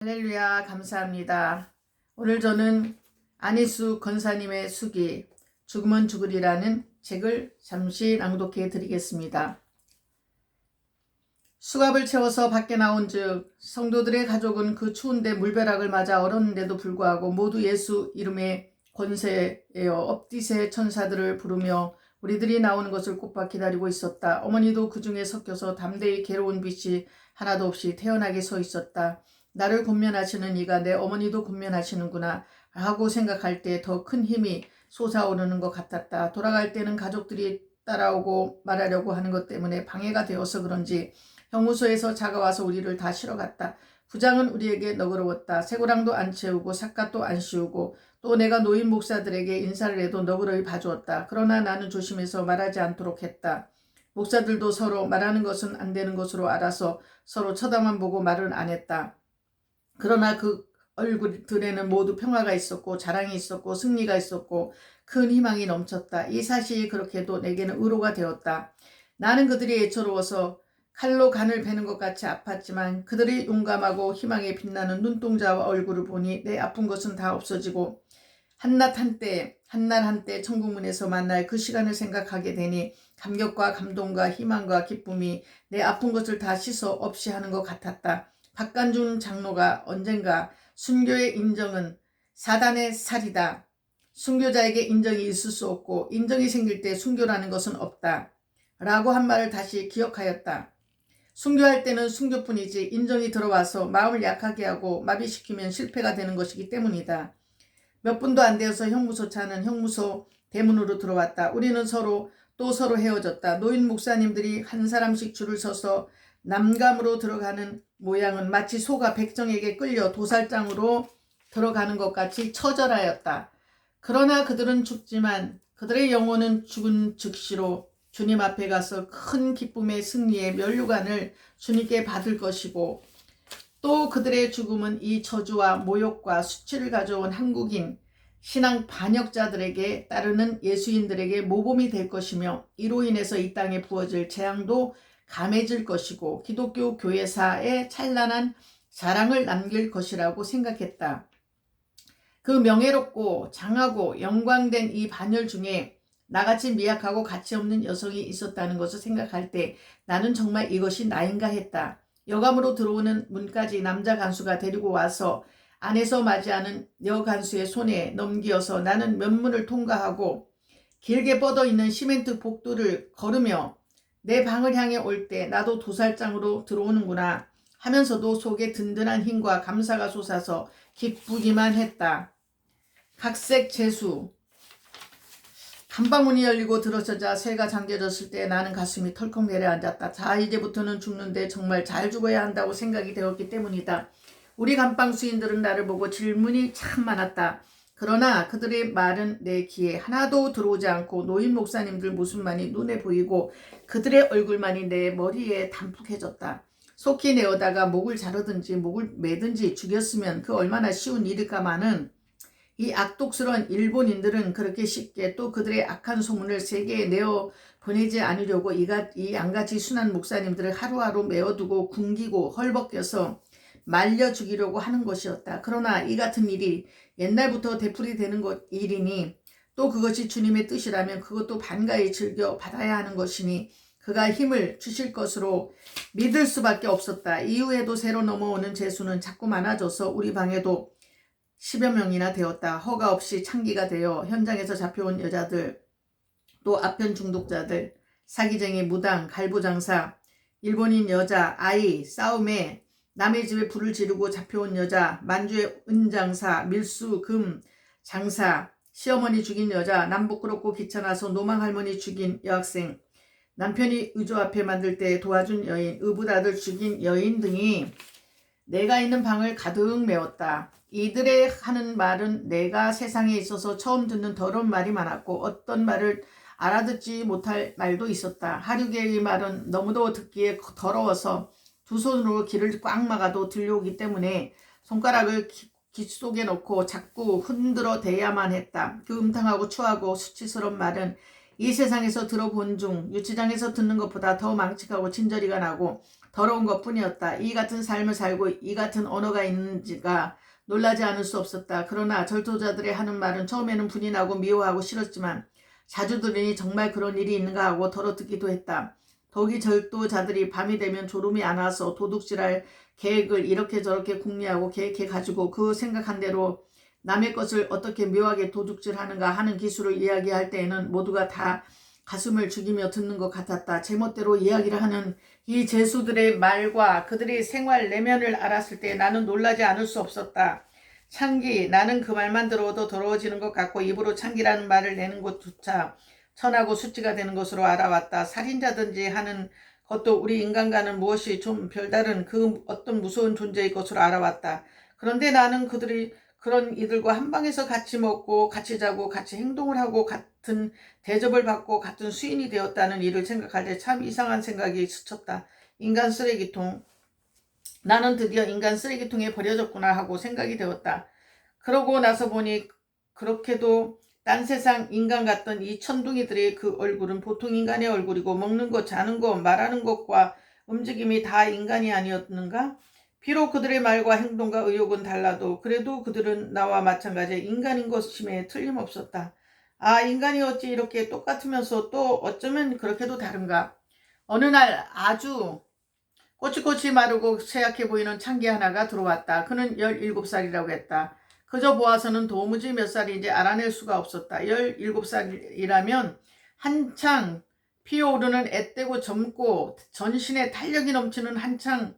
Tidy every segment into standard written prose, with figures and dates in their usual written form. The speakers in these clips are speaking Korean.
할렐루야, 감사합니다. 오늘 저는 안희수 권사님의 수기 죽으면 죽으리라는 책을 잠시 낭독해 드리겠습니다. 수갑을 채워서 밖에 나온즉 성도들의 가족은 그 추운데 물벼락을 맞아 얼었는데도 불구하고 모두 예수 이름의 권세에어 업디세 천사들을 부르며 우리들이 나오는 것을 꼽아 기다리고 있었다. 어머니도 그 중에 섞여서 담대히 괴로운 빛이 하나도 없이 태연하게 서 있었다. 나를 권면하시는 이가 내 어머니도 권면하시는구나 하고 생각할 때 더 큰 힘이 솟아오르는 것 같았다. 돌아갈 때는 가족들이 따라오고 말하려고 하는 것 때문에 방해가 되어서 그런지 형무소에서 자가와서 우리를 다 실어갔다. 부장은 우리에게 너그러웠다. 새고랑도 안 채우고 삿갓도 안 씌우고 또 내가 노인 목사들에게 인사를 해도 너그러이 봐주었다. 그러나 나는 조심해서 말하지 않도록 했다. 목사들도 서로 말하는 것은 안 되는 것으로 알아서 서로 쳐다만 보고 말은 안 했다. 그러나 그 얼굴들에는 모두 평화가 있었고 자랑이 있었고 승리가 있었고 큰 희망이 넘쳤다. 이 사실이 그렇게도 내게는 위로가 되었다. 나는 그들이 애처로워서 칼로 간을 베는 것 같이 아팠지만 그들이 용감하고 희망에 빛나는 눈동자와 얼굴을 보니 내 아픈 것은 다 없어지고 한날 한때 천국문에서 만날 그 시간을 생각하게 되니 감격과 감동과 희망과 기쁨이 내 아픈 것을 다 씻어 없이 하는 것 같았다. 박간준 장로가 언젠가 순교의 인정은 사단의 살이다. 순교자에게 인정이 있을 수 없고 인정이 생길 때 순교라는 것은 없다. 라고 한 말을 다시 기억하였다. 순교할 때는 순교뿐이지 인정이 들어와서 마음을 약하게 하고 마비시키면 실패가 되는 것이기 때문이다. 몇 분도 안 되어서 형무소 차는 형무소 대문으로 들어왔다. 우리는 서로 헤어졌다. 노인 목사님들이 한 사람씩 줄을 서서 남감으로 들어가는 모양은 마치 소가 백정에게 끌려 도살장으로 들어가는 것 같이 처절하였다. 그러나 그들은 죽지만 그들의 영혼은 죽은 즉시로 주님 앞에 가서 큰 기쁨의 승리의 면류관을 주님께 받을 것이고 또 그들의 죽음은 이 저주와 모욕과 수치를 가져온 한국인 신앙 반역자들에게 따르는 예수인들에게 모범이 될 것이며 이로 인해서 이 땅에 부어질 재앙도 감해질 것이고 기독교 교회사에 찬란한 자랑을 남길 것이라고 생각했다. 그 명예롭고 장하고 영광된 이 반열 중에 나같이 미약하고 가치없는 여성이 있었다는 것을 생각할 때 나는 정말 이것이 나인가 했다. 여감으로 들어오는 문까지 남자 간수가 데리고 와서 안에서 맞이하는 여 간수의 손에 넘기어서 나는 면문을 통과하고 길게 뻗어있는 시멘트 복도를 걸으며 내 방을 향해 올 때 나도 도살장으로 들어오는구나 하면서도 속에 든든한 힘과 감사가 솟아서 기쁘기만 했다. 각색 재수. 간방문이 열리고 들어서자 새가 잠겨졌을 때 나는 가슴이 털컥 내려앉았다. 자, 이제부터는 죽는데 정말 잘 죽어야 한다고 생각이 되었기 때문이다. 우리 감방 수인들은 나를 보고 질문이 참 많았다. 그러나 그들의 말은 내 귀에 하나도 들어오지 않고 노인 목사님들 모습만이 눈에 보이고 그들의 얼굴만이 내 머리에 담뿍해졌다. 속히 내어다가 목을 자르든지 목을 매든지 죽였으면 그 얼마나 쉬운 일일까마는 이 악독스러운 일본인들은 그렇게 쉽게 또 그들의 악한 소문을 세계에 내어 보내지 않으려고 이 양같이 순한 목사님들을 하루하루 메어두고 굶기고 헐벗겨서 말려 죽이려고 하는 것이었다. 그러나 이 같은 일이 옛날부터 되풀이되는 일이니 또 그것이 주님의 뜻이라면 그것도 반가이 즐겨 받아야 하는 것이니 그가 힘을 주실 것으로 믿을 수밖에 없었다. 이후에도 새로 넘어오는 재수는 자꾸 많아져서 우리 방에도 10여 명이나 되었다. 허가 없이 창기가 되어 현장에서 잡혀온 여자들, 또 아편 중독자들, 사기쟁이, 무당, 갈부장사, 일본인 여자, 아이, 싸움에 남의 집에 불을 지르고 잡혀온 여자, 만주의 은장사, 밀수, 금, 장사, 시어머니 죽인 여자, 남 부끄럽고 귀찮아서 노망할머니 죽인 여학생, 남편이 의조 앞에 만들 때 도와준 여인, 의붓아들 죽인 여인 등이 내가 있는 방을 가득 메웠다. 이들의 하는 말은 내가 세상에 있어서 처음 듣는 더러운 말이 많았고 어떤 말을 알아듣지 못할 말도 있었다. 하류계의 말은 너무도 듣기에 더러워서 두 손으로 귀를 꽉 막아도 들려오기 때문에 손가락을 귀 속에 넣고 자꾸 흔들어 대야만 했다. 그 음탕하고 추하고 수치스러운 말은 이 세상에서 들어본 중 유치장에서 듣는 것보다 더 망측하고 진저리가 나고 더러운 것뿐이었다. 이 같은 삶을 살고 이 같은 언어가 있는지가 놀라지 않을 수 없었다. 그러나 절도자들의 하는 말은 처음에는 분이 나고 미워하고 싫었지만 자주 들으니 정말 그런 일이 있는가 하고 덜어듣기도 했다. 더욱이 절도자들이 밤이 되면 졸음이 안 와서 도둑질할 계획을 이렇게 저렇게 궁리하고 계획해가지고 그 생각한 대로 남의 것을 어떻게 묘하게 도둑질하는가 하는 기술을 이야기할 때에는 모두가 다 가슴을 죽이며 듣는 것 같았다. 제멋대로 이야기를 하는 이 죄수들의 말과 그들의 생활 내면을 알았을 때 나는 놀라지 않을 수 없었다. 창기, 나는 그 말만 들어도 더러워지는 것 같고 입으로 창기라는 말을 내는 것조차 천하고 수치가 되는 것으로 알아왔다. 살인자든지 하는 것도 우리 인간과는 무엇이 좀 별다른 그 어떤 무서운 존재의 것으로 알아왔다. 그런데 나는 그들이 그런 이들과 한 방에서 같이 먹고 같이 자고 같이 행동을 하고 같은 대접을 받고 같은 수인이 되었다는 일을 생각할 때 참 이상한 생각이 스쳤다. 인간 쓰레기통. 나는 드디어 인간 쓰레기통에 버려졌구나 하고 생각이 되었다. 그러고 나서 보니 그렇게도 딴 세상 인간 같던 이 천둥이들의 그 얼굴은 보통 인간의 얼굴이고 먹는 것, 자는 것, 말하는 것과 움직임이 다 인간이 아니었는가? 비록 그들의 말과 행동과 의욕은 달라도 그래도 그들은 나와 마찬가지 인간인 것임에 틀림없었다. 아, 인간이 어찌 이렇게 똑같으면서 또 어쩌면 그렇게도 다른가? 어느 날 아주 꼬치꼬치 마르고 쇠약해 보이는 창기 하나가 들어왔다. 그는 17살이라고 했다. 그저 보아서는 도무지 몇 살인지 알아낼 수가 없었다. 17살이라면 한창 피어오르는 앳되고 젊고 전신에 탄력이 넘치는 한창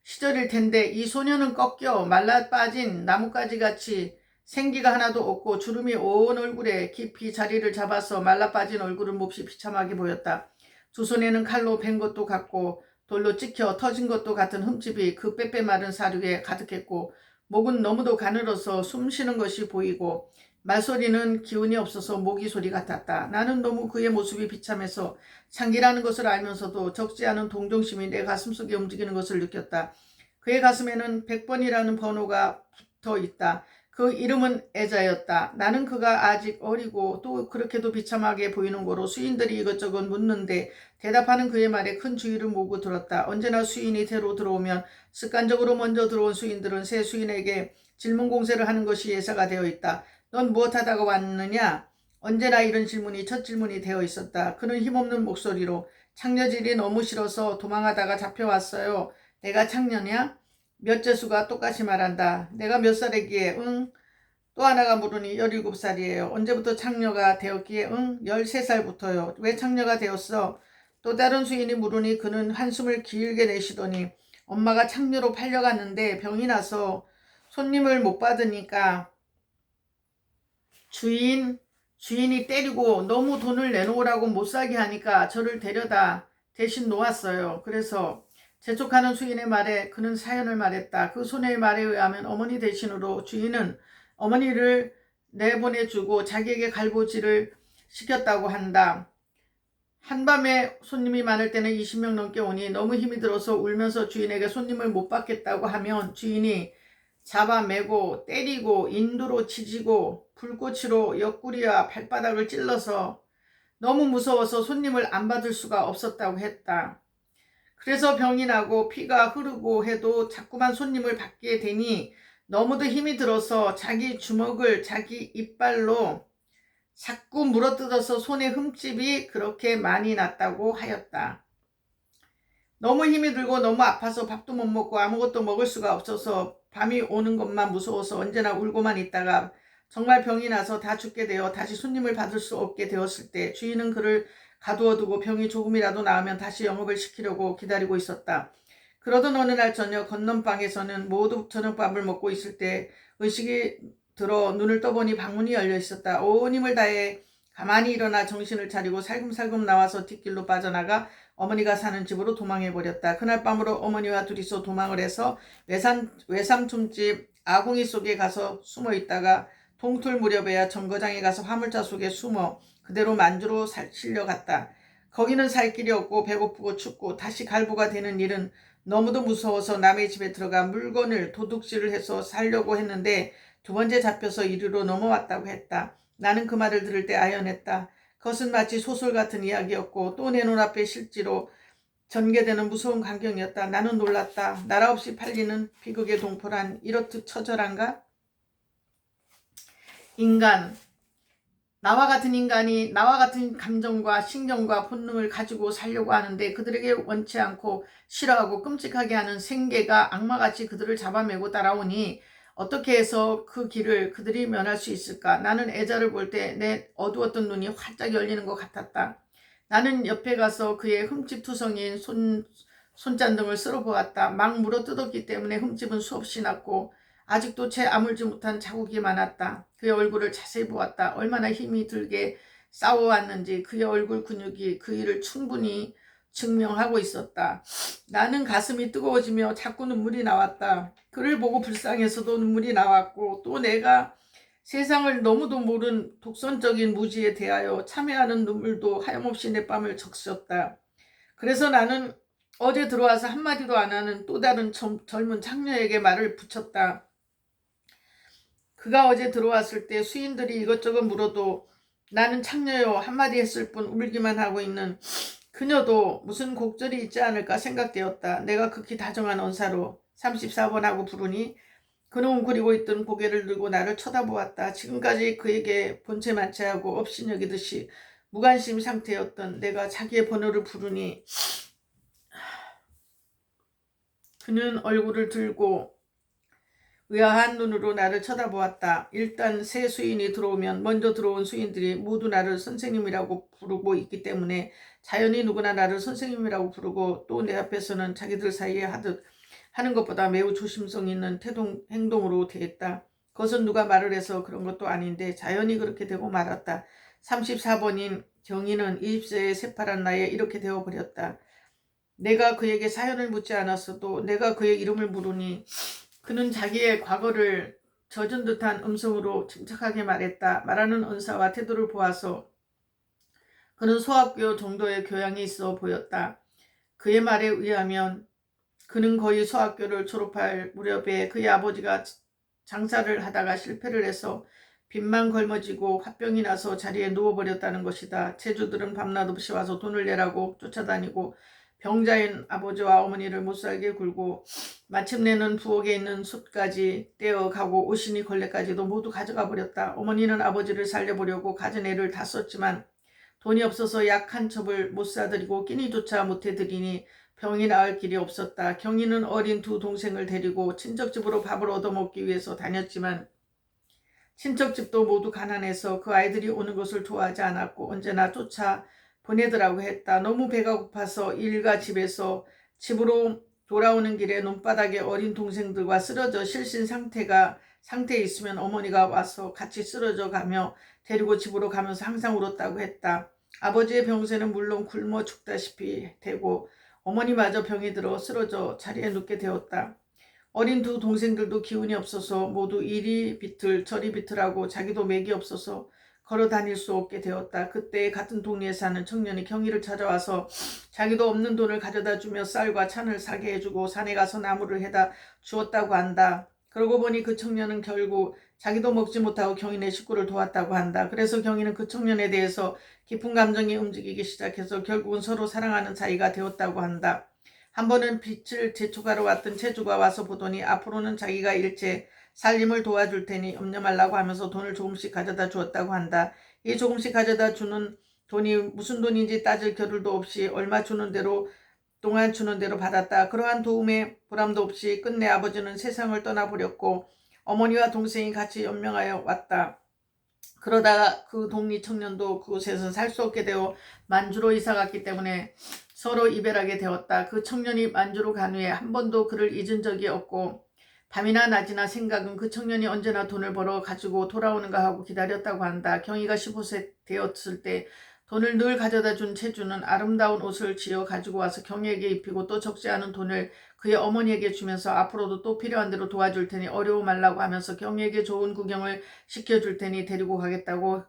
시절일 텐데 이 소녀는 꺾여 말라 빠진 나뭇가지 같이 생기가 하나도 없고 주름이 온 얼굴에 깊이 자리를 잡아서 말라 빠진 얼굴은 몹시 비참하게 보였다. 두 손에는 칼로 벤 것도 같고 돌로 찍혀 터진 것도 같은 흠집이 그 빼빼 마른 사륙에 가득했고 목은 너무도 가늘어서 숨 쉬는 것이 보이고 말소리는 기운이 없어서 모기 소리 같았다. 나는 너무 그의 모습이 비참해서 창기라는 것을 알면서도 적지 않은 동정심이 내 가슴속에 움직이는 것을 느꼈다. 그의 가슴에는 100번이라는 번호가 붙어 있다. 그 이름은 애자였다. 나는 그가 아직 어리고 또 그렇게도 비참하게 보이는 거로 수인들이 이것저것 묻는데 대답하는 그의 말에 큰 주의를 모으고 들었다. 언제나 수인이 새로 들어오면 습관적으로 먼저 들어온 수인들은 새 수인에게 질문 공세를 하는 것이 예사가 되어 있다. 넌 무엇하다가 왔느냐? 언제나 이런 질문이 첫 질문이 되어 있었다. 그는 힘없는 목소리로 창녀질이 너무 싫어서 도망하다가 잡혀왔어요. 내가 창녀냐? 몇 재수가 똑같이 말한다. 내가 몇 살이기에? 응? 또 하나가 물으니 17살이에요. 언제부터 창녀가 되었기에? 응? 13살부터요. 왜 창녀가 되었어? 또 다른 수인이 물으니 그는 한숨을 길게 내쉬더니 엄마가 창녀로 팔려갔는데 병이 나서 손님을 못 받으니까 주인이 때리고 너무 돈을 내놓으라고 못 사게 하니까 저를 데려다 대신 놓았어요. 그래서 재촉하는 수인의 말에 그는 사연을 말했다. 그 소녀의 말에 의하면 어머니 대신으로 주인은 어머니를 내보내주고 자기에게 갈보지를 시켰다고 한다. 한밤에 손님이 많을 때는 20명 넘게 오니 너무 힘이 들어서 울면서 주인에게 손님을 못 받겠다고 하면 주인이 잡아매고 때리고 인두로 치지고 불꽃으로 옆구리와 발바닥을 찔러서 너무 무서워서 손님을 안 받을 수가 없었다고 했다. 그래서 병이 나고 피가 흐르고 해도 자꾸만 손님을 받게 되니 너무도 힘이 들어서 자기 주먹을 자기 이빨로 자꾸 물어뜯어서 손에 흠집이 그렇게 많이 났다고 하였다. 너무 힘이 들고 너무 아파서 밥도 못 먹고 아무것도 먹을 수가 없어서 밤이 오는 것만 무서워서 언제나 울고만 있다가 정말 병이 나서 다 죽게 되어 다시 손님을 받을 수 없게 되었을 때 주인은 그를 가두어두고 병이 조금이라도 나으면 다시 영업을 시키려고 기다리고 있었다. 그러던 어느 날 저녁 건넌방에서는 모두 저녁밥을 먹고 있을 때 의식이 들어 눈을 떠보니 방문이 열려 있었다. 온 힘을 다해 가만히 일어나 정신을 차리고 살금살금 나와서 뒷길로 빠져나가 어머니가 사는 집으로 도망해버렸다. 그날 밤으로 어머니와 둘이서 도망을 해서 외삼촌집 아궁이 속에 가서 숨어있다가 동틀 무렵에야 정거장에 가서 화물차 속에 숨어 그대로 만주로 실려갔다. 거기는 살 길이 없고 배고프고 춥고 다시 갈부가 되는 일은 너무도 무서워서 남의 집에 들어가 물건을 도둑질을 해서 살려고 했는데 두 번째 잡혀서 이리로 넘어왔다고 했다. 나는 그 말을 들을 때 아연했다. 그것은 마치 소설 같은 이야기였고 또 내 눈앞에 실제로 전개되는 무서운 광경이었다. 나는 놀랐다. 나라 없이 팔리는 비극의 동포란 이렇듯 처절한가? 인간, 나와 같은 인간이 나와 같은 감정과 신경과 본능을 가지고 살려고 하는데 그들에게 원치 않고 싫어하고 끔찍하게 하는 생계가 악마같이 그들을 잡아매고 따라오니 어떻게 해서 그 길을 그들이 면할 수 있을까? 나는 애자를 볼 때 내 어두웠던 눈이 활짝 열리는 것 같았다. 나는 옆에 가서 그의 흠집투성이인 손잔등을 쓸어보았다. 막 물어뜯었기 때문에 흠집은 수없이 났고 아직도 채 아물지 못한 자국이 많았다. 그의 얼굴을 자세히 보았다. 얼마나 힘이 들게 싸워왔는지 그의 얼굴 근육이 그 일을 충분히 증명하고 있었다. 나는 가슴이 뜨거워지며 자꾸 눈물이 나왔다. 그를 보고 불쌍해서도 눈물이 나왔고 또 내가 세상을 너무도 모른 독선적인 무지에 대하여 참회하는 눈물도 하염없이 내 뺨을 적셨다. 그래서 나는 어제 들어와서 한마디도 안 하는 또 다른 젊은 창녀에게 말을 붙였다. 그가 어제 들어왔을 때 수인들이 이것저것 물어도 나는 창녀요 한마디 했을 뿐 울기만 하고 있는 그녀도 무슨 곡절이 있지 않을까 생각되었다. 내가 극히 다정한 언사로 34번 하고 부르니 그는 웅크리고 있던 고개를 들고 나를 쳐다보았다. 지금까지 그에게 본체 만취하고 업신여기듯이 무관심 상태였던 내가 자기의 번호를 부르니 그는 얼굴을 들고 의아한 눈으로 나를 쳐다보았다. 일단 새 수인이 들어오면 먼저 들어온 수인들이 모두 나를 선생님이라고 부르고 있기 때문에 자연히 누구나 나를 선생님이라고 부르고 또 내 앞에서는 자기들 사이에 하는 것보다 매우 조심성 있는 행동으로 대했다. 그것은 누가 말을 해서 그런 것도 아닌데 자연히 그렇게 되고 말았다. 34번인 경희는 20세의 새파란 나이에 이렇게 되어버렸다. 내가 그에게 사연을 묻지 않았어도 내가 그의 이름을 물으니 그는 자기의 과거를 젖은 듯한 음성으로 침착하게 말했다. 말하는 언사와 태도를 보아서 그는 소학교 정도의 교양이 있어 보였다. 그의 말에 의하면 그는 거의 소학교를 졸업할 무렵에 그의 아버지가 장사를 하다가 실패를 해서 빚만 걸머지고 화병이 나서 자리에 누워버렸다는 것이다. 제주들은 밤낮 없이 와서 돈을 내라고 쫓아다니고 병자인 아버지와 어머니를 못살게 굴고 마침내는 부엌에 있는 숯까지 떼어가고 옷이니 걸레까지도 모두 가져가 버렸다. 어머니는 아버지를 살려보려고 가진 애를 다 썼지만 돈이 없어서 약 한 첩을 못 사드리고 끼니조차 못해드리니 병이 나을 길이 없었다. 경희는 어린 두 동생을 데리고 친척집으로 밥을 얻어먹기 위해서 다녔지만 친척집도 모두 가난해서 그 아이들이 오는 것을 좋아하지 않았고 언제나 쫓아 보내더라고 했다. 너무 배가 고파서 일과 집에서 집으로 돌아오는 길에 논바닥에 어린 동생들과 쓰러져 실신 상태에 있으면 어머니가 와서 같이 쓰러져 가며 데리고 집으로 가면서 항상 울었다고 했다. 아버지의 병세는 물론 굶어 죽다시피 되고 어머니마저 병이 들어 쓰러져 자리에 눕게 되었다. 어린 두 동생들도 기운이 없어서 모두 이리 비틀 저리 비틀하고 자기도 맥이 없어서 걸어 다닐 수 없게 되었다. 그때 같은 동네에 사는 청년이 경희를 찾아와서 자기도 없는 돈을 가져다 주며 쌀과 찬을 사게 해주고 산에 가서 나무를 해다 주었다고 한다. 그러고 보니 그 청년은 결국 자기도 먹지 못하고 경희네 식구를 도왔다고 한다. 그래서 경희는 그 청년에 대해서 깊은 감정이 움직이기 시작해서 결국은 서로 사랑하는 사이가 되었다고 한다. 한 번은 빛을 재촉하러 왔던 채주가 와서 보더니 앞으로는 자기가 일체 살림을 도와줄 테니 염려 말라고 하면서 돈을 조금씩 가져다 주었다고 한다. 이 조금씩 가져다 주는 돈이 무슨 돈인지 따질 겨를도 없이 얼마 주는 대로 동안 주는 대로 받았다. 그러한 도움에 보람도 없이 끝내 아버지는 세상을 떠나버렸고 어머니와 동생이 같이 연명하여 왔다. 그러다가 그 독립 청년도 그곳에서 살 수 없게 되어 만주로 이사갔기 때문에 서로 이별하게 되었다. 그 청년이 만주로 간 후에 한 번도 그를 잊은 적이 없고 밤이나 낮이나 생각은 그 청년이 언제나 돈을 벌어 가지고 돌아오는가 하고 기다렸다고 한다. 경희가 15세 되었을 때 돈을 늘 가져다 준 채주는 아름다운 옷을 지어 가지고 와서 경희에게 입히고 또 적지 않은 돈을 그의 어머니에게 주면서 앞으로도 또 필요한 대로 도와줄 테니 어려워 말라고 하면서 경희에게 좋은 구경을 시켜줄 테니 데리고 가겠다고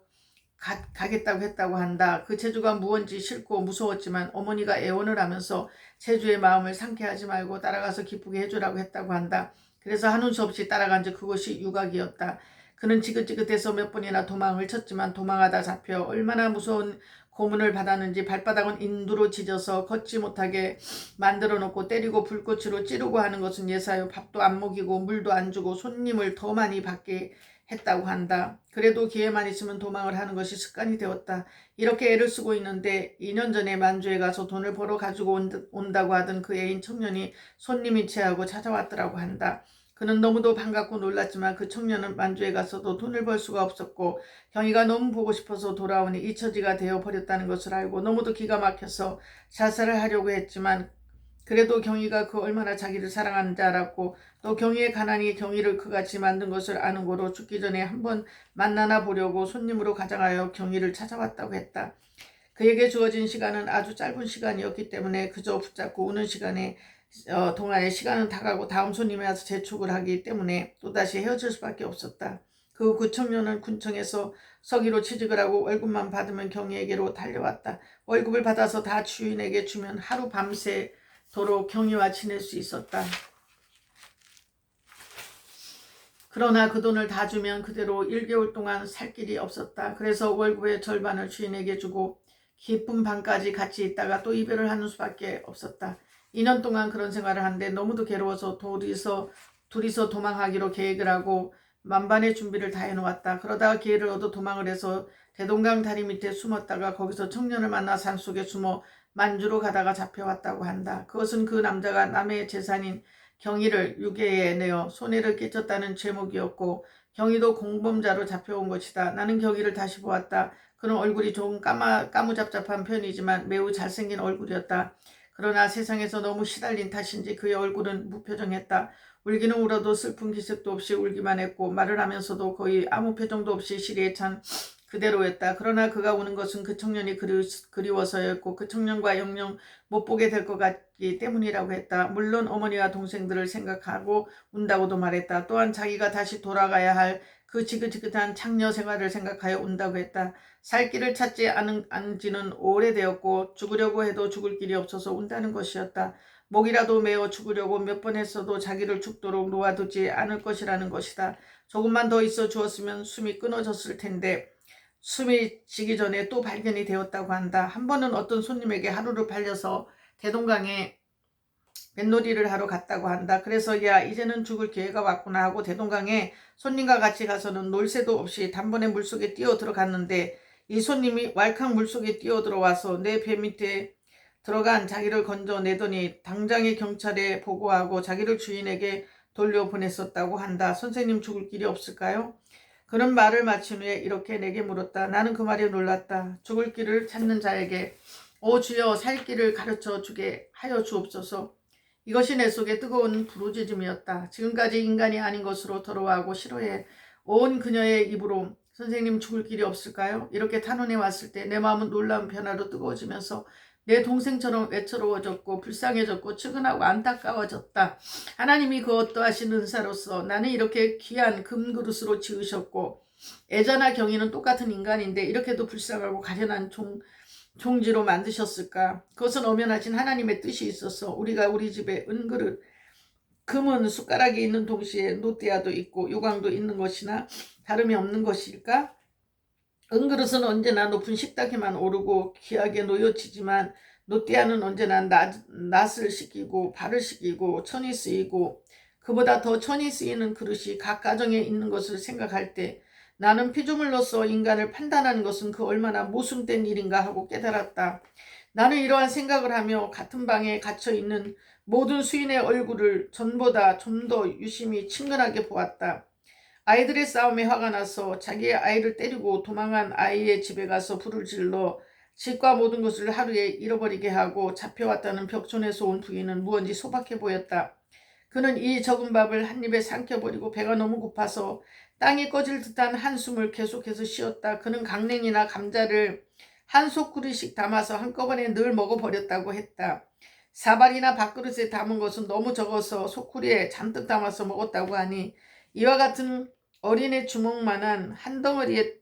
했다고 한다. 그 채주가 무언지 싫고 무서웠지만 어머니가 애원을 하면서 채주의 마음을 상쾌하지 말고 따라가서 기쁘게 해주라고 했다고 한다. 그래서 한운 수 없이 따라간 지 그것이 유각이었다. 그는 지긋지긋해서 몇 번이나 도망을 쳤지만 도망하다 잡혀 얼마나 무서운 고문을 받았는지 발바닥은 인두로 지져서 걷지 못하게 만들어 놓고 때리고 불꽃으로 찌르고 하는 것은 예사요. 밥도 안 먹이고 물도 안 주고 손님을 더 많이 받게 했다고 한다. 그래도 기회만 있으면 도망을 하는 것이 습관이 되었다. 이렇게 애를 쓰고 있는데 2년 전에 만주에 가서 돈을 벌어 가지고 온다고 하던 그 애인 청년이 손님이 체하고 찾아왔더라고 한다. 그는 너무도 반갑고 놀랐지만 그 청년은 만주에 가서도 돈을 벌 수가 없었고 경희가 너무 보고 싶어서 돌아오니 잊혀지가 되어 버렸다는 것을 알고 너무도 기가 막혀서 자살을 하려고 했지만 그래도 경희가 그 얼마나 자기를 사랑하는지 알았고 또 경희의 가난이 경희를 그같이 만든 것을 아는 거로 죽기 전에 한번 만나나 보려고 손님으로 가장하여 경희를 찾아왔다고 했다. 그에게 주어진 시간은 아주 짧은 시간이었기 때문에 그저 붙잡고 우는 동안에 시간은 다가고 다음 손님이 와서 재촉을 하기 때문에 또다시 헤어질 수밖에 없었다. 그 청년은 군청에서 서기로 취직을 하고 월급만 받으면 경희에게로 달려왔다. 월급을 받아서 다 주인에게 주면 하루 밤새도록 경희와 지낼 수 있었다. 그러나 그 돈을 다 주면 그대로 1개월 동안 살 길이 없었다. 그래서 월급의 절반을 주인에게 주고 깊은 밤까지 같이 있다가 또 이별을 하는 수밖에 없었다. 2년 동안 그런 생활을 하는데 너무도 괴로워서 둘이서 도망하기로 계획을 하고 만반의 준비를 다 해놓았다. 그러다가 기회를 얻어 도망을 해서 대동강 다리 밑에 숨었다가 거기서 청년을 만나 산속에 숨어 만주로 가다가 잡혀왔다고 한다. 그것은 그 남자가 남의 재산인 경희를 유괴해 내어 손해를 끼쳤다는 제목이었고 경희도 공범자로 잡혀온 것이다. 나는 경희를 다시 보았다. 그는 얼굴이 조금 까무잡잡한 편이지만 매우 잘생긴 얼굴이었다. 그러나 세상에서 너무 시달린 탓인지 그의 얼굴은 무표정했다. 울기는 울어도 슬픈 기색도 없이 울기만 했고 말을 하면서도 거의 아무 표정도 없이 시리에 찬 그대로였다. 그러나 그가 우는 것은 그 청년이 그리워서였고 그 청년과 영영 못 보게 될 것 같기 때문이라고 했다. 물론 어머니와 동생들을 생각하고 운다고도 말했다. 또한 자기가 다시 돌아가야 할 그 지긋지긋한 창녀 생활을 생각하여 운다고 했다. 살 길을 찾지 않은 지는 오래되었고 죽으려고 해도 죽을 길이 없어서 운다는 것이었다. 목이라도 메어 죽으려고 몇 번 했어도 자기를 죽도록 놓아두지 않을 것이라는 것이다. 조금만 더 있어 주었으면 숨이 끊어졌을 텐데 숨이 지기 전에 또 발견이 되었다고 한다. 한 번은 어떤 손님에게 하루를 팔려서 대동강에 뱃놀이를 하러 갔다고 한다. 그래서 야 이제는 죽을 기회가 왔구나 하고 대동강에 손님과 같이 가서는 놀 새도 없이 단번에 물속에 뛰어 들어갔는데 이 손님이 왈칵 물속에 뛰어 들어와서 내 배 밑에 들어간 자기를 건져내더니 당장에 경찰에 보고하고 자기를 주인에게 돌려보냈었다고 한다. 선생님 죽을 길이 없을까요? 그는 말을 마친 후에 이렇게 내게 물었다. 나는 그 말에 놀랐다. 죽을 길을 찾는 자에게 오 주여 살 길을 가르쳐 주게 하여 주옵소서. 이것이 내 속에 뜨거운 부르짖음이었다. 지금까지 인간이 아닌 것으로 더러워하고 싫어해 온 그녀의 입으로 선생님 죽을 길이 없을까요? 이렇게 탄원해 왔을 때 내 마음은 놀라운 변화로 뜨거워지면서 내 동생처럼 외로워졌고 불쌍해졌고 측은하고 안타까워졌다. 하나님이 그 어떠하신 은사로서 나는 이렇게 귀한 금그릇으로 지으셨고 애자나 경희는 똑같은 인간인데 이렇게도 불쌍하고 가련한 종지로 만드셨을까? 그것은 엄연하신 하나님의 뜻이 있어서 우리가 우리 집에 은그릇 금은 숟가락이 있는 동시에 노띠아도 있고 요광도 있는 것이나 다름이 없는 것일까? 은그릇은 언제나 높은 식탁에만 오르고 귀하게 놓여지지만 노띠아는 언제나 낫을 씻기고 발을 씻기고 천이 쓰이고 그보다 더 천이 쓰이는 그릇이 각 가정에 있는 것을 생각할 때 나는 피조물로서 인간을 판단하는 것은 그 얼마나 모순된 일인가 하고 깨달았다. 나는 이러한 생각을 하며 같은 방에 갇혀있는 모든 수인의 얼굴을 전보다 좀 더 유심히 친근하게 보았다. 아이들의 싸움에 화가 나서 자기의 아이를 때리고 도망한 아이의 집에 가서 불을 질러 집과 모든 것을 하루에 잃어버리게 하고 잡혀왔다는 벽촌에서 온 부인은 무언지 소박해 보였다. 그는 이 적은 밥을 한 입에 삼켜버리고 배가 너무 고파서 땅이 꺼질 듯한 한숨을 계속해서 쉬었다. 그는 강냉이나 감자를 한 소쿠리씩 담아서 한꺼번에 늘 먹어버렸다고 했다. 사발이나 밥그릇에 담은 것은 너무 적어서 소쿠리에 잔뜩 담아서 먹었다고 하니 이와 같은 어린애 주먹만한 한 덩어리의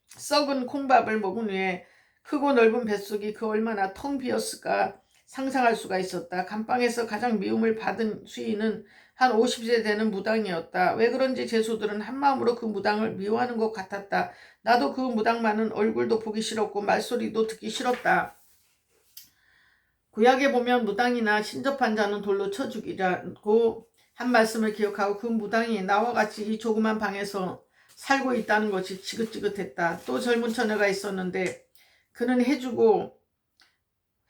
썩은 콩밥을 먹은 후에 크고 넓은 뱃속이 그 얼마나 텅 비었을까 상상할 수가 있었다. 감방에서 가장 미움을 받은 수인은 한 50세 되는 무당이었다. 왜 그런지 제수들은 한마음으로 그 무당을 미워하는 것 같았다. 나도 그 무당만은 얼굴도 보기 싫었고 말소리도 듣기 싫었다. 구약에 보면 무당이나 신접한 자는 돌로 쳐 죽이라고 한 말씀을 기억하고 그 무당이 나와 같이 이 조그만 방에서 살고 있다는 것이 지긋지긋했다. 또 젊은 처녀가 있었는데 그는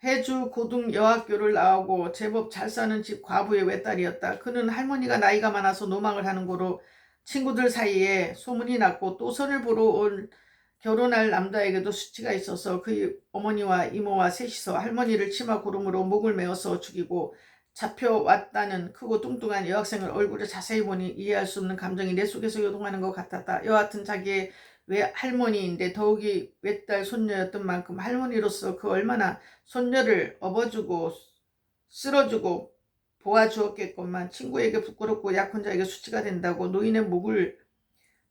해주 고등 여학교를 나오고 제법 잘 사는 집 과부의 외딸이었다. 그는 할머니가 나이가 많아서 노망을 하는 고로 친구들 사이에 소문이 났고 또 선을 보러 올 결혼할 남자에게도 수치가 있어서 그 어머니와 이모와 셋이서 할머니를 치마 고름으로 목을 메어서 죽이고 잡혀왔다는 크고 뚱뚱한 여학생을 얼굴을 자세히 보니 이해할 수 없는 감정이 내 속에서 요동하는 것 같았다. 여하튼 자기의 할머니인데 더욱이 외딸 손녀였던 만큼 할머니로서 그 얼마나 손녀를 업어주고 쓸어주고 보아주었겠건만 친구에게 부끄럽고 약혼자에게 수치가 된다고 노인의 목을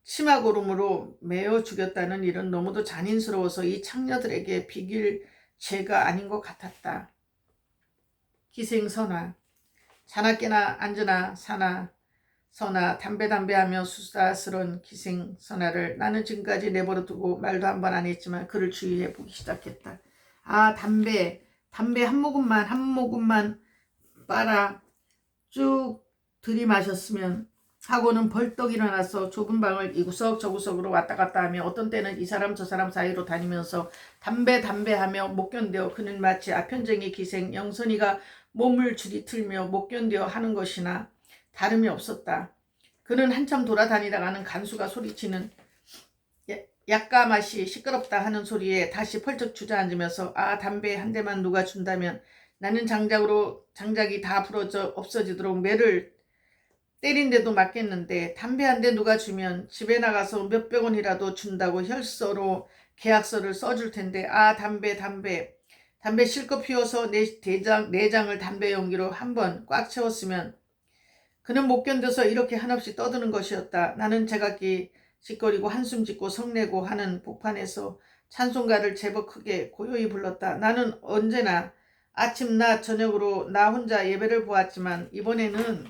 치마고름으로 메어 죽였다는 일은 너무도 잔인스러워서 이 창녀들에게 비길 죄가 아닌 것 같았다. 기생선화. 자나깨나 앉으나 사나 서나 담배하며 수다스런 기생선화를 나는 지금까지 내버려 두고 말도 한 번 안 했지만 그를 주의해 보기 시작했다. 아, 담배 한 모금만 빨아 쭉 들이마셨으면 하고는 벌떡 일어나서 좁은 방을 이구석 저구석으로 왔다 갔다 하며 어떤 때는 이 사람 저 사람 사이로 다니면서 담배 하며 못 견뎌 그는 마치 아편쟁이 기생 영선이가 몸을 줄이틀며 못 견뎌 하는 것이나 다름이 없었다. 그는 한참 돌아다니다가는 간수가 소리치는 약가맛이 시끄럽다 하는 소리에 다시 펄쩍 주저앉으면서 아, 담배 한 대만 누가 준다면 나는 장작이 다 부러져 없어지도록 매를 때린데도 맞겠는데 담배 한 대 누가 주면 집에 나가서 몇백 원이라도 준다고 혈서로 계약서를 써줄 텐데 아, 담배 실컷 피워서 내장을 담배 용기로 한번 꽉 채웠으면 그는 못 견뎌서 이렇게 한없이 떠드는 것이었다. 나는 제각기 짓거리고 한숨 짓고 성내고 하는 복판에서 찬송가를 제법 크게 고요히 불렀다. 나는 언제나 아침, 낮, 저녁으로 나 혼자 예배를 보았지만 이번에는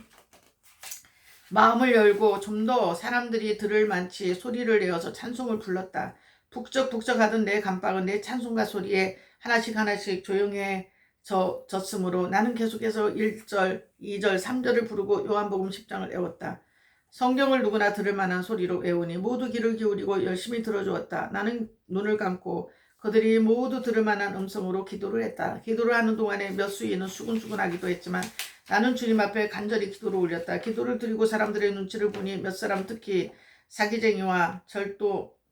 마음을 열고 좀 더 사람들이 들을 만치 소리를 내어서 찬송을 불렀다. 북적북적하던 내 감방은 내 찬송가 소리에 하나씩 조용해졌으므로 나는 계속해서 1절, 2절, 3절을 부르고 요한복음 10장을 외웠다. 성경을 누구나 들을 만한 소리로 외우니 모두 귀를 기울이고 열심히 들어주었다. 나는 눈을 감고 그들이 모두 들을 만한 음성으로 기도를 했다. 기도를 하는 동안에 몇 수위는 수근수근하기도 했지만 나는 주님 앞에 간절히 기도를 올렸다. 기도를 드리고 사람들의 눈치를 보니 몇 사람 특히 사기쟁이와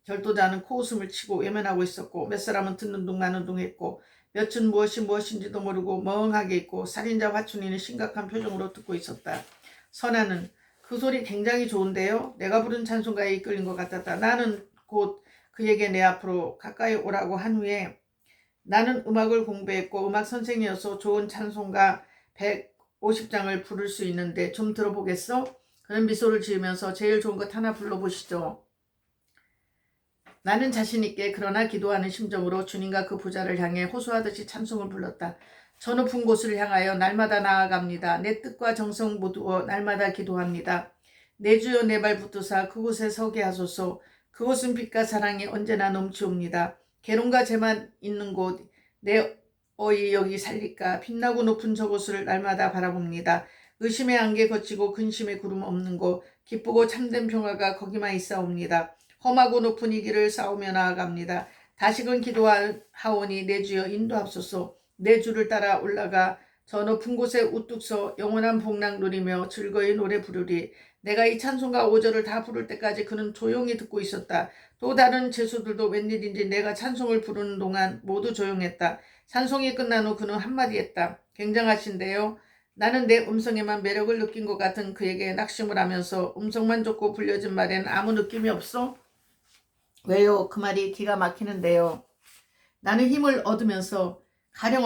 절도자는 코웃음을 치고 외면하고 있었고 몇 사람은 듣는 둥 마는 둥 했고 몇은 무엇인지도 모르고 멍하게 있고 살인자 화춘이는 심각한 표정으로 듣고 있었다. 선아는 그 소리 굉장히 좋은데요. 내가 부른 찬송가에 이끌린 것 같았다. 나는 곧 그에게 내 앞으로 가까이 오라고 한 후에 나는 음악을 공부했고 음악 선생이어서 좋은 찬송가 150장을 부를 수 있는데 좀 들어보겠어? 그는 미소를 지으면서 제일 좋은 것 하나 불러보시죠. 나는 자신있게 그러나 기도하는 심정으로 주님과 그 부자를 향해 호소하듯이 찬송을 불렀다. 저 높은 곳을 향하여 날마다 나아갑니다. 내 뜻과 정성 모두어 날마다 기도합니다. 내 주여 내 발 붙드사 그곳에 서게 하소서. 그곳은 빛과 사랑이 언제나 넘치옵니다. 계론과 재만 있는 곳 내 어이 여기 살릴까. 빛나고 높은 저곳을 날마다 바라봅니다. 의심의 안개 거치고 근심의 구름 없는 곳 기쁘고 참된 평화가 거기만 있사옵니다. 험하고 높은 이 길을 싸우며 나아갑니다. 다시금 기도하오니 내 주여 인도하소서. 내 주를 따라 올라가 저 높은 곳에 우뚝 서 영원한 복락 누리며 즐거이 노래 부르리. 내가 이 찬송가 5절을 다 부를 때까지 그는 조용히 듣고 있었다. 또 다른 제수들도 웬일인지 내가 찬송을 부르는 동안 모두 조용했다. 찬송이 끝난 후 그는 한마디 했다. 굉장하신데요. 나는 내 음성에만 매력을 느낀 것 같은 그에게 낙심을 하면서 음성만 좋고 불려진 말에는 아무 느낌이 없어? 왜요? 그 말이 기가 막히는데요. 나는 힘을 얻으면서 가령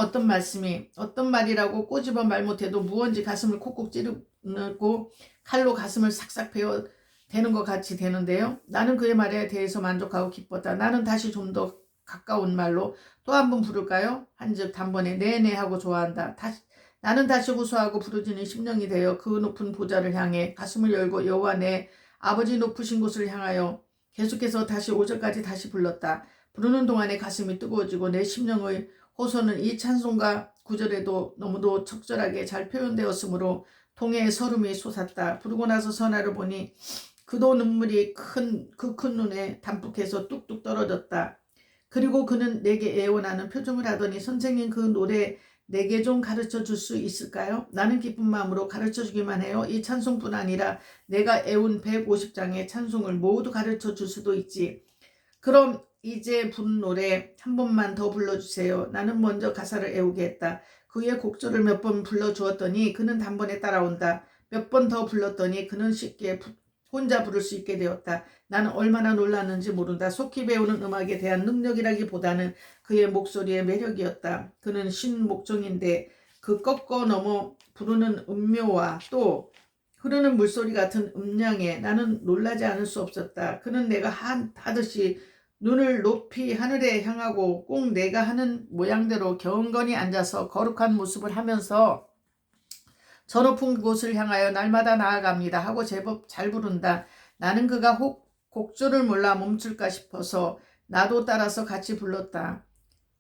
어떤 말이라고 꼬집어 말 못해도 무언지 가슴을 콕콕 찌르고 칼로 가슴을 삭삭 베어 대는 것 같이 되는데요. 나는 그의 말에 대해서 만족하고 기뻤다. 나는 다시 좀 더 가까운 말로 또 한 번 부를까요? 한즉 단번에 네네 하고 좋아한다. 나는 다시 호소하고 부르짖는 심령이 되어 그 높은 보좌를 향해 가슴을 열고 여호와 내 아버지 높으신 곳을 향하여 계속해서 다시 5절까지 다시 불렀다. 부르는 동안에 가슴이 뜨거워지고 내 심령의 호소는 이 찬송가 9절에도 너무도 적절하게 잘 표현되었으므로 통해에 설움이 솟았다. 부르고 나서 선하를 보니 그도 눈물이 그 큰 눈에 담뿍해서 뚝뚝 떨어졌다. 그리고 그는 내게 애원하는 표정을 하더니 선생님 그 노래 내게 좀 가르쳐 줄 수 있을까요? 나는 기쁜 마음으로 가르쳐 주기만 해요. 이 찬송뿐 아니라 내가 애운 150장의 찬송을 모두 가르쳐 줄 수도 있지. 그럼 이제 부른 노래 한 번만 더 불러주세요. 나는 먼저 가사를 애우게 했다. 그의 곡절을 몇 번 불러주었더니 그는 단번에 따라온다. 몇 번 더 불렀더니 그는 쉽게 혼자 부를 수 있게 되었다. 나는 얼마나 놀랐는지 모른다. 속히 배우는 음악에 대한 능력이라기보다는 그의 목소리의 매력이었다. 그는 신목종인데 그 꺾어 넘어 부르는 음묘와 또 흐르는 물소리 같은 음량에 나는 놀라지 않을 수 없었다. 그는 내가 하듯이 눈을 높이 하늘에 향하고 꼭 내가 하는 모양대로 경건히 앉아서 거룩한 모습을 하면서 저 높은 곳을 향하여 날마다 나아갑니다 하고 제법 잘 부른다. 나는 그가 곡조를 몰라 멈출까 싶어서 나도 따라서 같이 불렀다.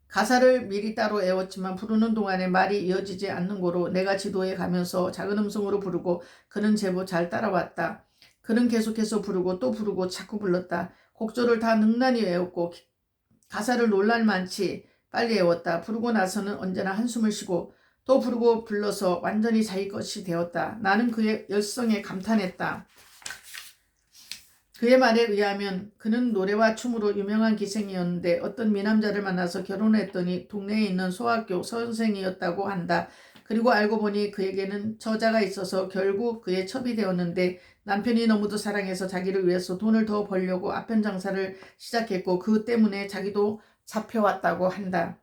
가사를 미리 따로 애웠지만 부르는 동안에 말이 이어지지 않는 고로 내가 지도해 가면서 작은 음성으로 부르고 그는 제법 잘 따라왔다. 그는 계속해서 부르고 또 부르고 자꾸 불렀다. 곡조를 다 능란히 외웠고 가사를 놀랄만치 빨리 외웠다. 부르고 나서는 언제나 한숨을 쉬고 또 부르고 불러서 완전히 자기 것이 되었다. 나는 그의 열성에 감탄했다. 그의 말에 의하면 그는 노래와 춤으로 유명한 기생이었는데 어떤 미남자를 만나서 결혼했더니 동네에 있는 소학교 선생이었다고 한다. 그리고 알고 보니 그에게는 처자가 있어서 결국 그의 첩이 되었는데 남편이 너무도 사랑해서 자기를 위해서 돈을 더 벌려고 아편 장사를 시작했고 그 때문에 자기도 잡혀왔다고 한다.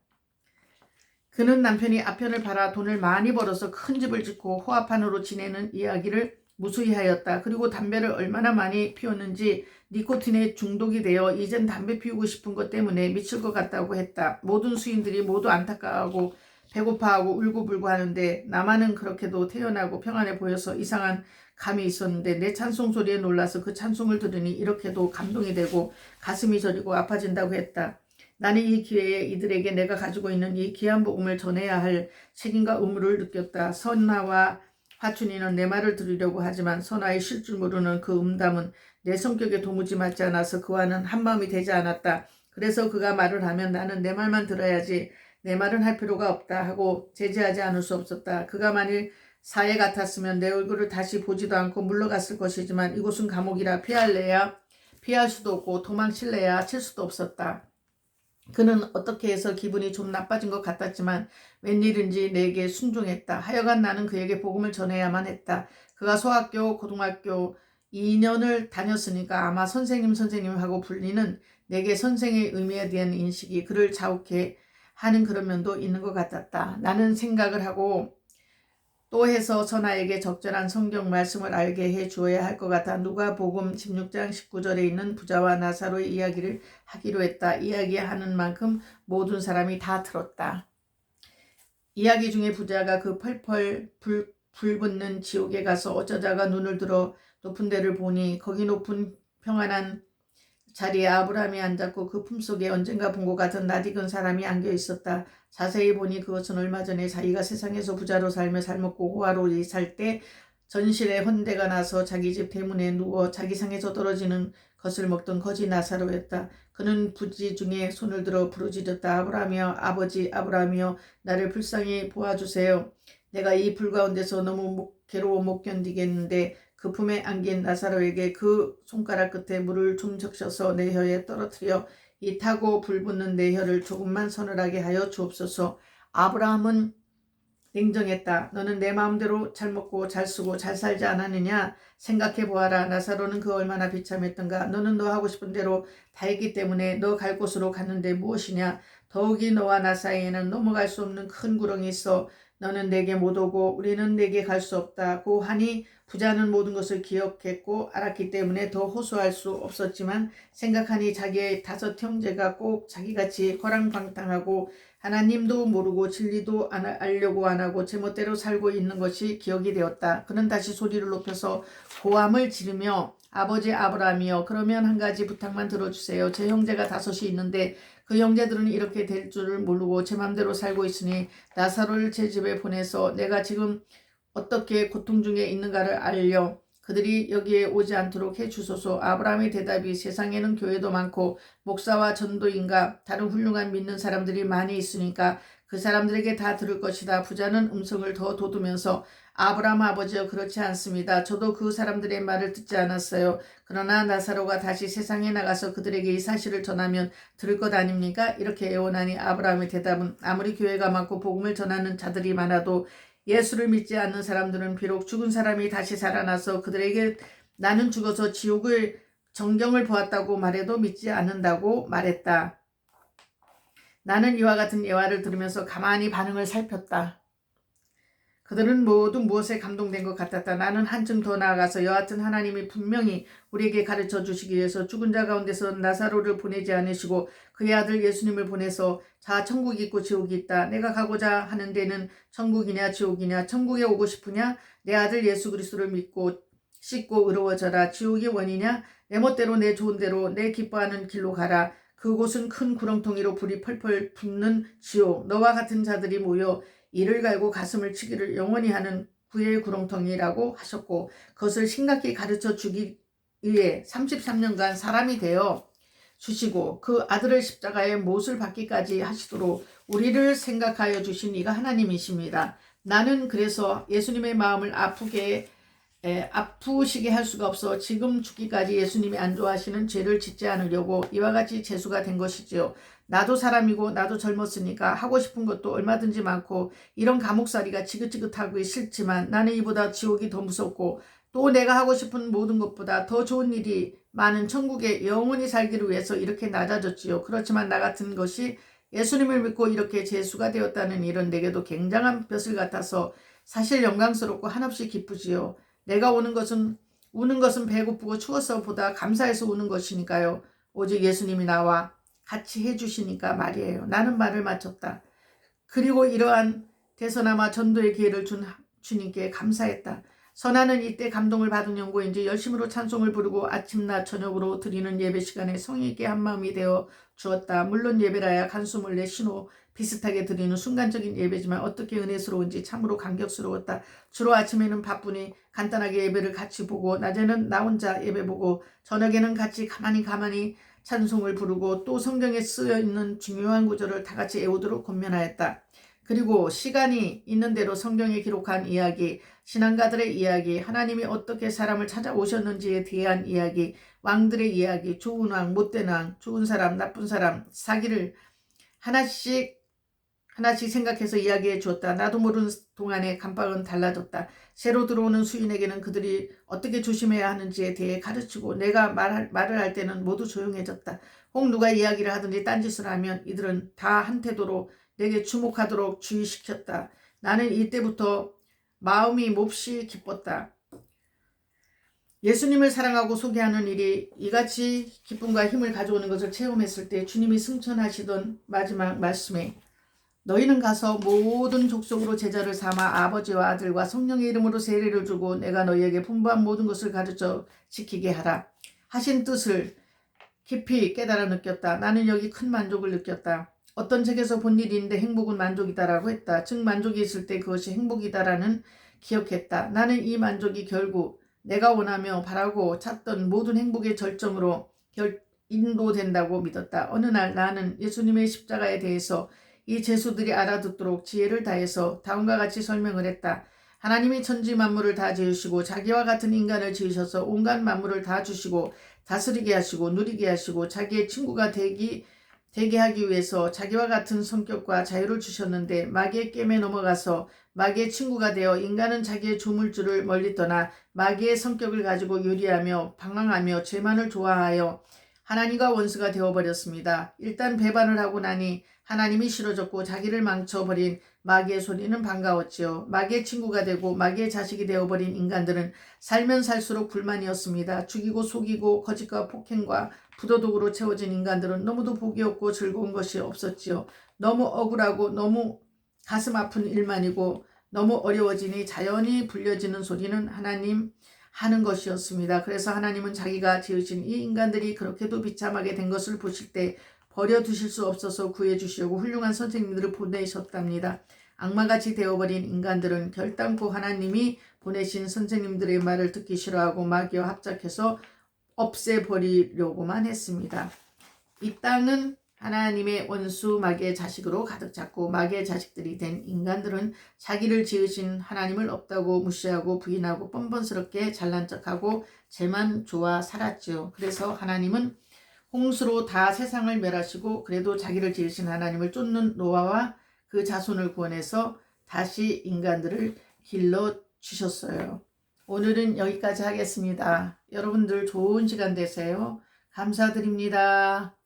그는 남편이 아편을 팔아 돈을 많이 벌어서 큰 집을 짓고 호화판으로 지내는 이야기를 무수히 하였다. 그리고 담배를 얼마나 많이 피웠는지 니코틴에 중독이 되어 이젠 담배 피우고 싶은 것 때문에 미칠 것 같다고 했다. 모든 수인들이 모두 안타까워하고 배고파하고 울고불고 하는데 나만은 그렇게도 태연하고 평안해 보여서 이상한 감이 있었는데 내 찬송 소리에 놀라서 그 찬송을 들으니 이렇게도 감동이 되고 가슴이 저리고 아파진다고 했다. 나는 이 기회에 이들에게 내가 가지고 있는 이 귀한 복음을 전해야 할 책임과 의무를 느꼈다. 선아와 화춘이는 내 말을 들으려고 하지만 선아의 쉴 줄 모르는 그 음담은 내 성격에 도무지 맞지 않아서 그와는 한마음이 되지 않았다. 그래서 그가 말을 하면 나는 내 말만 들어야지 내 말은 할 필요가 없다 하고 제지하지 않을 수 없었다. 그가 만일 사회 같았으면 내 얼굴을 다시 보지도 않고 물러갔을 것이지만 이곳은 감옥이라 피할 수도 없고 도망칠래야 칠 수도 없었다. 그는 어떻게 해서 기분이 좀 나빠진 것 같았지만 웬일인지 내게 순종했다. 하여간 나는 그에게 복음을 전해야만 했다. 그가 소학교, 고등학교 2년을 다녔으니까 아마 선생님 하고 불리는 내게 선생의 의미에 대한 인식이 그를 자욱해 하는 그런 면도 있는 것 같았다. 나는 생각을 하고 또 해서 선아에게 적절한 성경 말씀을 알게 해 주어야 할 것 같아 누가복음 16장 19절에 있는 부자와 나사로의 이야기를 하기로 했다. 이야기하는 만큼 모든 사람이 다 들었다. 이야기 중에 부자가 그 펄펄 불붙는 지옥에 가서 어쩌다가 눈을 들어 높은 데를 보니 거기 높은 평안한 자리에 아브라함이 앉았고 그 품속에 언젠가 본 것 같은 낯익은 사람이 안겨 있었다. 자세히 보니 그것은 얼마 전에 자기가 세상에서 부자로 살며 잘 먹고 호화로이 살 때 전실에 헌대가 나서 자기 집 대문에 누워 자기 상에서 떨어지는 것을 먹던 거지 나사로였다. 그는 부지 중에 손을 들어 부르짖었다. 아브라함이여, 아버지 아브라함이여, 나를 불쌍히 보아주세요. 내가 이 불 가운데서 너무 괴로워 못 견디겠는데 그 품에 안긴 나사로에게 그 손가락 끝에 물을 좀 적셔서 내 혀에 떨어뜨려 이 타고 불붙는 내 혀를 조금만 서늘하게 하여 주옵소서. 아브라함은 냉정했다. 너는 내 마음대로 잘 먹고 잘 쓰고 잘 살지 않았느냐? 생각해 보아라. 나사로는 그 얼마나 비참했던가. 너는 너 하고 싶은 대로 다 했기 때문에 너 갈 곳으로 갔는데 무엇이냐? 더욱이 너와 나 사이에는 넘어갈 수 없는 큰 구렁이 있어 너는 내게 못 오고 우리는 내게 갈 수 없다고 하니 부자는 모든 것을 기억했고 알았기 때문에 더 호소할 수 없었지만 생각하니 자기의 5 형제가 꼭 자기같이 거랑방탕하고 하나님도 모르고 진리도 알려고 안 하고 제멋대로 살고 있는 것이 기억이 되었다. 그는 다시 소리를 높여서 고함을 지르며 아버지 아브라함이여 그러면 한 가지 부탁만 들어주세요. 제 형제가 5이 있는데 그 형제들은 이렇게 될 줄을 모르고 제 맘대로 살고 있으니 나사로를 제 집에 보내서 내가 지금 어떻게 고통 중에 있는가를 알려 그들이 여기에 오지 않도록 해주소서. 아브라함의 대답이 세상에는 교회도 많고 목사와 전도인과 다른 훌륭한 믿는 사람들이 많이 있으니까 그 사람들에게 다 들을 것이다. 부자는 음성을 더 돋우면서 아브라함 아버지여 그렇지 않습니다. 저도 그 사람들의 말을 듣지 않았어요. 그러나 나사로가 다시 세상에 나가서 그들에게 이 사실을 전하면 들을 것 아닙니까? 이렇게 애원하니 아브라함의 대답은 아무리 교회가 많고 복음을 전하는 자들이 많아도 예수를 믿지 않는 사람들은 비록 죽은 사람이 다시 살아나서 그들에게 나는 죽어서 지옥을 정경을 보았다고 말해도 믿지 않는다고 말했다. 나는 이와 같은 예화를 들으면서 가만히 반응을 살폈다. 그들은 모두 무엇에 감동된 것 같았다. 나는 한층 더 나아가서 여하튼 하나님이 분명히 우리에게 가르쳐 주시기 위해서 죽은 자 가운데서 나사로를 보내지 않으시고 그의 아들 예수님을 보내서 자 천국이 있고 지옥이 있다. 내가 가고자 하는 데는 천국이냐 지옥이냐. 천국에 오고 싶으냐 내 아들 예수 그리스도를 믿고 씻고 의로워져라. 지옥이 원이냐 내 멋대로 내 좋은 대로 내 기뻐하는 길로 가라. 그곳은 큰 구렁텅이로 불이 펄펄 붙는 지옥. 너와 같은 자들이 모여 이를 갈고 가슴을 치기를 영원히 하는 구의 구렁텅이라고 하셨고 그것을 심각히 가르쳐 주기 위해 33년간 사람이 되어 주시고 그 아들을 십자가에 못을 받기까지 하시도록 우리를 생각하여 주신 이가 하나님이십니다. 나는 그래서 예수님의 마음을 아프시게 할 수가 없어 지금 죽기까지 예수님이 안 좋아하시는 죄를 짓지 않으려고 이와 같이 재수가 된 것이지요. 나도 사람이고 나도 젊었으니까 하고 싶은 것도 얼마든지 많고 이런 감옥살이가 지긋지긋하고 싫지만 나는 이보다 지옥이 더 무섭고 또 내가 하고 싶은 모든 것보다 더 좋은 일이 많은 천국에 영원히 살기를 위해서 이렇게 낮아졌지요. 그렇지만 나 같은 것이 예수님을 믿고 이렇게 재수가 되었다는 일은 내게도 굉장한 벼슬 같아서 사실 영광스럽고 한없이 기쁘지요. 내가 우는 것은 배고프고 추워서 보다 감사해서 우는 것이니까요. 오직 예수님이 나와 같이 해주시니까 말이에요. 나는 말을 마쳤다. 그리고 이러한 대서나마 전도의 기회를 준 주님께 감사했다. 선하는 이때 감동을 받은 연고인지 열심으로 찬송을 부르고 아침 낮 저녁으로 드리는 예배 시간에 성의 있게 한마음이 되어 주었다. 물론 예배라야 간수몰래 신호 비슷하게 드리는 순간적인 예배지만 어떻게 은혜스러운지 참으로 감격스러웠다. 주로 아침에는 바쁘니 간단하게 예배를 같이 보고 낮에는 나 혼자 예배 보고 저녁에는 같이 가만히 찬송을 부르고 또 성경에 쓰여있는 중요한 구절을 다 같이 외우도록 권면하였다. 그리고 시간이 있는 대로 성경에 기록한 이야기, 신앙가들의 이야기, 하나님이 어떻게 사람을 찾아오셨는지에 대한 이야기, 왕들의 이야기, 좋은 왕, 못된 왕, 좋은 사람, 나쁜 사람, 사기를 하나씩 생각해서 이야기해 주었다. 나도 모르는 동안에 감방은 달라졌다. 새로 들어오는 수인에게는 그들이 어떻게 조심해야 하는지에 대해 가르치고 내가 말을 할 때는 모두 조용해졌다. 혹 누가 이야기를 하든지 딴짓을 하면 이들은 다 한 태도로 내게 주목하도록 주의시켰다. 나는 이때부터 마음이 몹시 기뻤다. 예수님을 사랑하고 소개하는 일이 이같이 기쁨과 힘을 가져오는 것을 체험했을 때 주님이 승천하시던 마지막 말씀에 너희는 가서 모든 족속으로 제자를 삼아 아버지와 아들과 성령의 이름으로 세례를 주고 내가 너희에게 분부한 모든 것을 가르쳐 지키게 하라 하신 뜻을 깊이 깨달아 느꼈다. 나는 여기 큰 만족을 느꼈다. 어떤 책에서 본 일인데 행복은 만족이다라고 했다. 즉 만족이 있을 때 그것이 행복이다라는 기억했다. 나는 이 만족이 결국 내가 원하며 바라고 찾던 모든 행복의 절정으로 인도된다고 믿었다. 어느 날 나는 예수님의 십자가에 대해서 이 제수들이 알아듣도록 지혜를 다해서 다음과 같이 설명을 했다. 하나님이 천지 만물을 다 지으시고 자기와 같은 인간을 지으셔서 온갖 만물을 다 주시고 다스리게 하시고 누리게 하시고 자기의 친구가 되게 하기 위해서 자기와 같은 성격과 자유를 주셨는데 마귀의 깸에 넘어가서 마귀의 친구가 되어 인간은 자기의 조물주를 멀리 떠나 마귀의 성격을 가지고 요리하며 방황하며 죄만을 좋아하여 하나님과 원수가 되어버렸습니다. 일단 배반을 하고 나니 하나님이 싫어졌고 자기를 망쳐버린 마귀의 소리는 반가웠지요. 마귀의 친구가 되고 마귀의 자식이 되어버린 인간들은 살면 살수록 불만이었습니다. 죽이고 속이고 거짓과 폭행과 부도덕으로 채워진 인간들은 너무도 복이 없고 즐거운 것이 없었지요. 너무 억울하고 너무 가슴 아픈 일만이고 너무 어려워지니 자연히 불려지는 소리는 하나님 하는 것이었습니다. 그래서 하나님은 자기가 지으신 이 인간들이 그렇게도 비참하게 된 것을 보실 때 버려두실 수 없어서 구해주시려고 훌륭한 선생님들을 보내셨답니다. 악마같이 되어버린 인간들은 결단코 하나님이 보내신 선생님들의 말을 듣기 싫어하고 마귀와 합작해서 없애버리려고만 했습니다. 이 땅은 하나님의 원수 마귀의 자식으로 가득 찼고 마귀의 자식들이 된 인간들은 자기를 지으신 하나님을 없다고 무시하고 부인하고 뻔뻔스럽게 잘난 척하고 죄만 좋아 살았지요. 그래서 하나님은 홍수로 다 세상을 멸하시고 그래도 자기를 지으신 하나님을 쫓는 노아와 그 자손을 구원해서 다시 인간들을 길러주셨어요. 오늘은 여기까지 하겠습니다. 여러분들 좋은 시간 되세요. 감사드립니다.